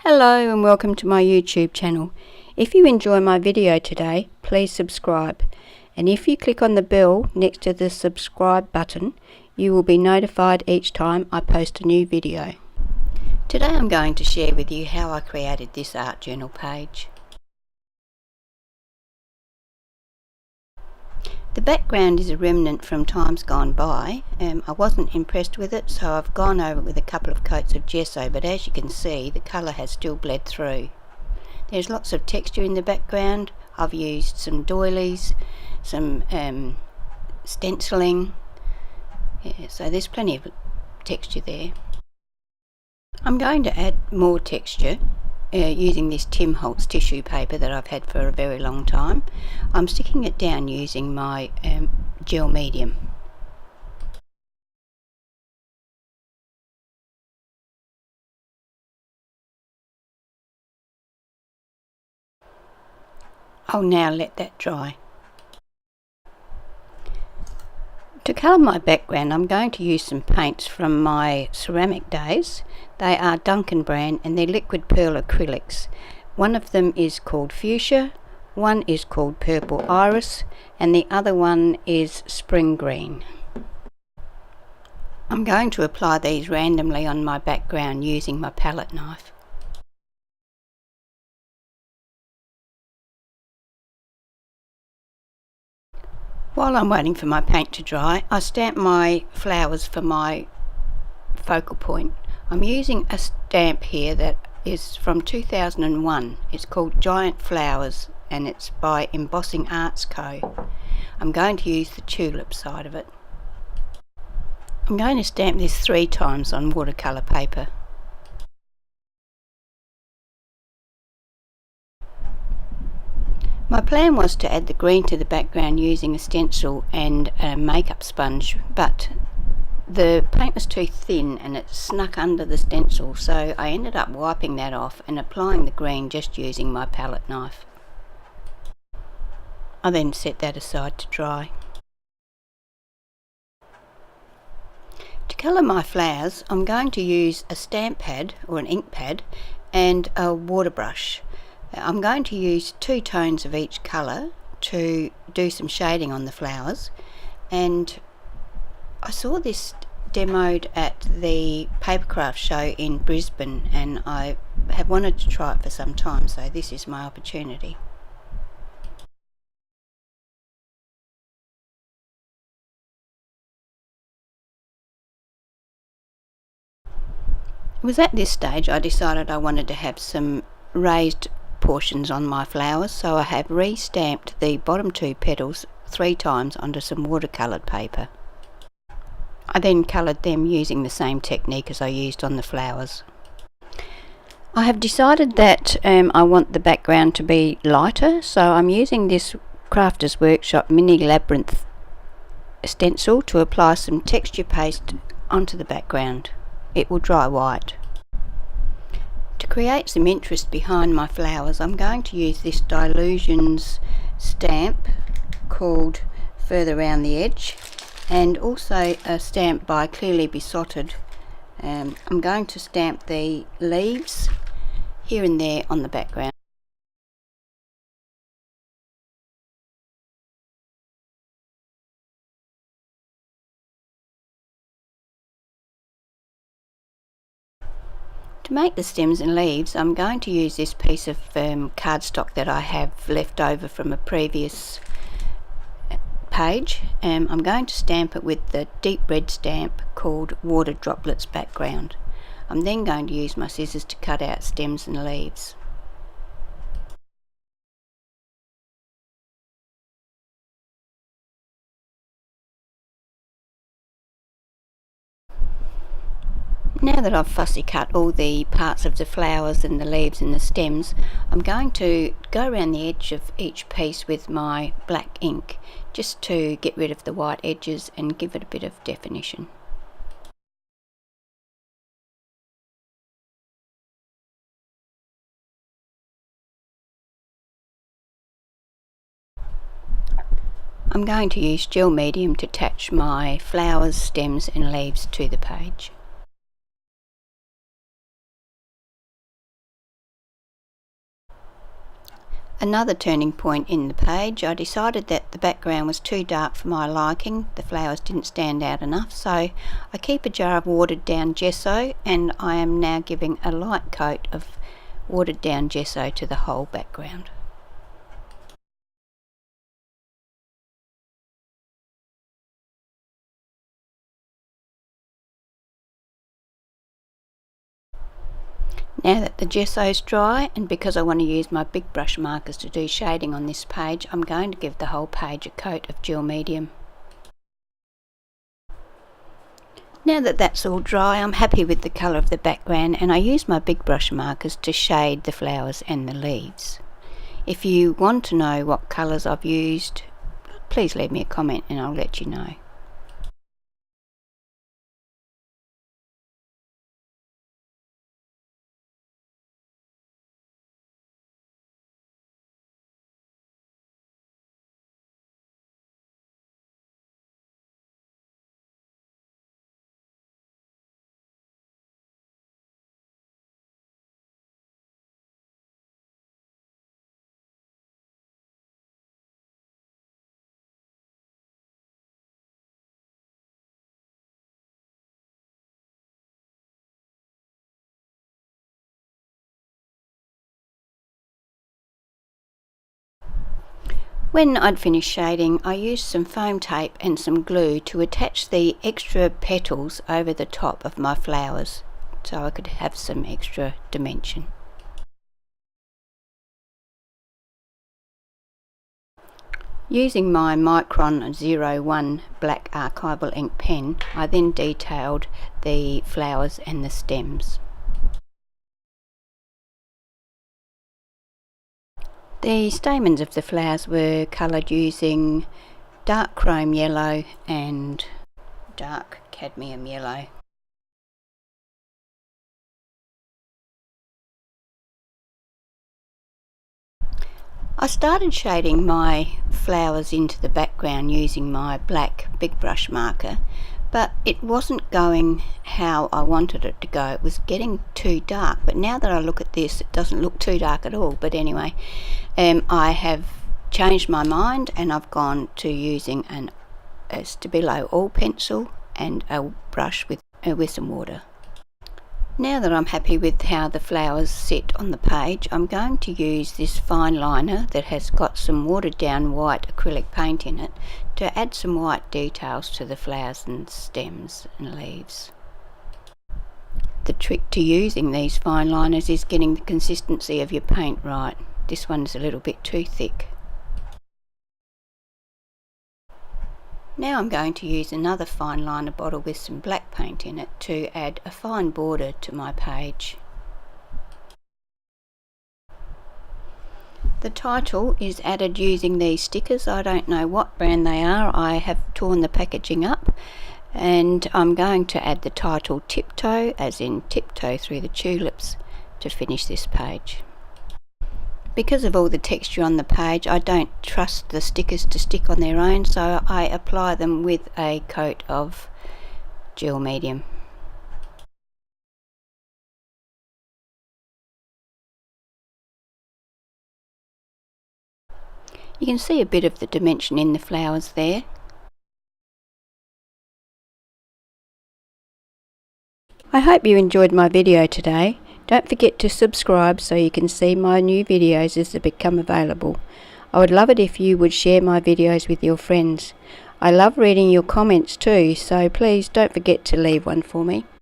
Hello and welcome to my YouTube channel. If you enjoy my video today, please subscribe, and if you click on the bell next to the subscribe button, you will be notified each time I post a new video. Today I'm going to share with you how I created this art journal page. The background is a remnant from times gone by. I wasn't impressed with it, so I've gone over it with a couple of coats of gesso, but as you can see the colour has still bled through. There's lots of texture in the background. I've used some doilies, some stenciling, so there's plenty of texture there. I'm going to add more texture using this Tim Holtz tissue paper that I've had for a very long time. I'm sticking it down using my gel medium. I'll now let that dry. To colour my background, I'm going to use some paints from my ceramic days. They are Duncan brand and they're liquid pearl acrylics. One of them is called fuchsia, one is called purple iris, and the other one is spring green. I'm going to apply these randomly on my background using my palette knife. While I'm waiting for my paint to dry, I stamp my flowers for my focal point. I'm using a stamp here that is from 2001. It's called Giant Flowers and it's by Embossing Arts Co. I'm going to use the tulip side of it. I'm going to stamp this 3 times on watercolour paper. My plan was to add the green to the background using a stencil and a makeup sponge, but the paint was too thin and it snuck under the stencil, so I ended up wiping that off and applying the green just using my palette knife. I then set that aside to dry. To colour my flowers, I'm going to use a stamp pad or an ink pad and a water brush. I'm going to use 2 tones of each colour to do some shading on the flowers, and I saw this demoed at the papercraft show in Brisbane and I have wanted to try it for some time, so this is my opportunity. It was at this stage I decided I wanted to have some raised portions on my flowers, so I have re-stamped the bottom 2 petals 3 times onto some watercoloured paper. I then coloured them using the same technique as I used on the flowers. I have decided that I want the background to be lighter, so I'm using this Crafters Workshop Mini Labyrinth stencil to apply some texture paste onto the background. It will dry white. To create some interest behind my flowers, I'm going to use this Dilutions stamp called Further Round the Edge, and also a stamp by Clearly Besotted. I'm going to stamp the leaves here and there on the background. To make the stems and leaves, I'm going to use this piece of cardstock that I have left over from a previous page. I'm going to stamp it with the deep red stamp called Water Droplets Background. I'm then going to use my scissors to cut out stems and leaves. Now that I've fussy cut all the parts of the flowers and the leaves and the stems, I'm going to go around the edge of each piece with my black ink just to get rid of the white edges and give it a bit of definition. I'm going to use gel medium to attach my flowers, stems and leaves to the page. Another turning point in the page, I decided that the background was too dark for my liking. The flowers didn't stand out enough, so I keep a jar of watered down gesso, and I am now giving a light coat of watered down gesso to the whole background. Now that the gesso is dry, and because I want to use my big brush markers to do shading on this page, I'm going to give the whole page a coat of gel medium. Now that that's all dry, I'm happy with the colour of the background, and I use my big brush markers to shade the flowers and the leaves. If you want to know what colours I've used, please leave me a comment and I'll let you know. When I'd finished shading, I used some foam tape and some glue to attach the extra petals over the top of my flowers so I could have some extra dimension. Using my Micron 01 black archival ink pen, I then detailed the flowers and the stems. The stamens of the flowers were coloured using dark chrome yellow and dark cadmium yellow. I started shading my flowers into the background using my black big brush marker, but it wasn't going how I wanted it to go. It was getting too dark, but now that I look at this, it doesn't look too dark at all. But anyway, I have changed my mind and I've gone to using a Stabilo oil pencil and a brush with some water. Now that I'm happy with how the flowers sit on the page, I'm going to use this fine liner that has got some watered down white acrylic paint in it to add some white details to the flowers and stems and leaves. The trick to using these fine liners is getting the consistency of your paint right. This one's a little bit too thick. Now I'm going to use another fine liner bottle with some black paint in it to add a fine border to my page. The title is added using these stickers. I don't know what brand they are. I have torn the packaging up, and I'm going to add the title Tiptoe, as in tiptoe through the tulips, to finish this page. Because of all the texture on the page, I don't trust the stickers to stick on their own, so I apply them with a coat of gel medium. You can see a bit of the dimension in the flowers there. I hope you enjoyed my video today. Don't forget to subscribe so you can see my new videos as they become available. I would love it if you would share my videos with your friends. I love reading your comments too, so please don't forget to leave one for me.